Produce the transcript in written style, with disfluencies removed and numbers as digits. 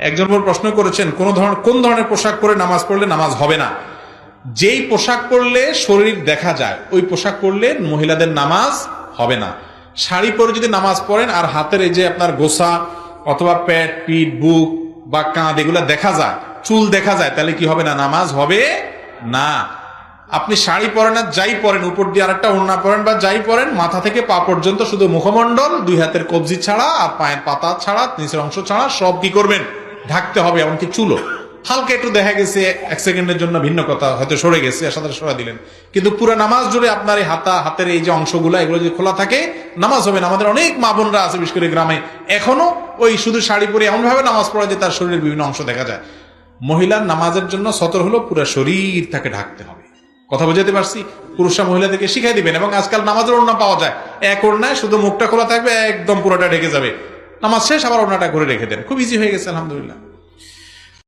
একজন প্রশ্ন করেছেন কোন ধরনের পোশাক পরে নামাজ পড়লে নামাজ হবে না। যেই পোশাক পরলে শরীর দেখা যায় ওই পোশাক পরলে মহিলাদের নামাজ হবে না। শাড়ি পরে যদি নামাজ পড়েন আর হাতের এই যে আপনার গোসা অথবা পেট পিঠ বুক বা কাঁধ এগুলা দেখা যায়, চুল দেখা যায়, তাহলে কি হবে না? নামাজ হবে না। আপনি শাড়ি পরেন আর যাই পরেন, উপর দিয়ে আরেকটা ওড়না পরেন বা যাই পরেন, মাথা থেকে পা পর্যন্ত শুধু মুখমণ্ডল, দুই হাতের কবজি ছাড়া আর পায়ের পাতা ছাড়া, নিচের অংশ ছাড়া সব কি করবেন? ঢাকতে হবে। এমনকি চুলো হালকা একটু দেখা গেছে এক সেকেন্ডের জন্য ভিন্ন কথা, হয়তো সরে গেছে, সাথে সরা দিলেন, কিন্তু পুরো নামাজ জুড়ে আপনার এই হাতের এই যে অংশগুলো এগুলো যদি খোলা থাকে নামাজ হবে না। আমাদের অনেক মা বোনরা আছে বিশেষ করে গ্রামে এখনো ওই শুধু শাড়ি পরে এমন ভাবে নামাজ পড়ে যে তার শরীরের বিভিন্ন অংশ দেখা যায়। মহিলার নামাজের জন্য সতর হলো পুরো শরীর তাকে ঢাকতে হবে। কথা বুঝাতে পারছি? পুরুষরা মহিলাদেরকে শিখাই দিবেন। এবং আজকাল নামাজের ওড়না পাওয়া যায়, এক ওড়নায় শুধু মুখটা খোলা থাকবে, একদম পুরোটা ঢেকে যাবে। নামাজ শেষ আবার ওড়নাটা করে রেখে দেন, খুব ইজি হয়ে গেছে আলহামদুলিল্লাহ।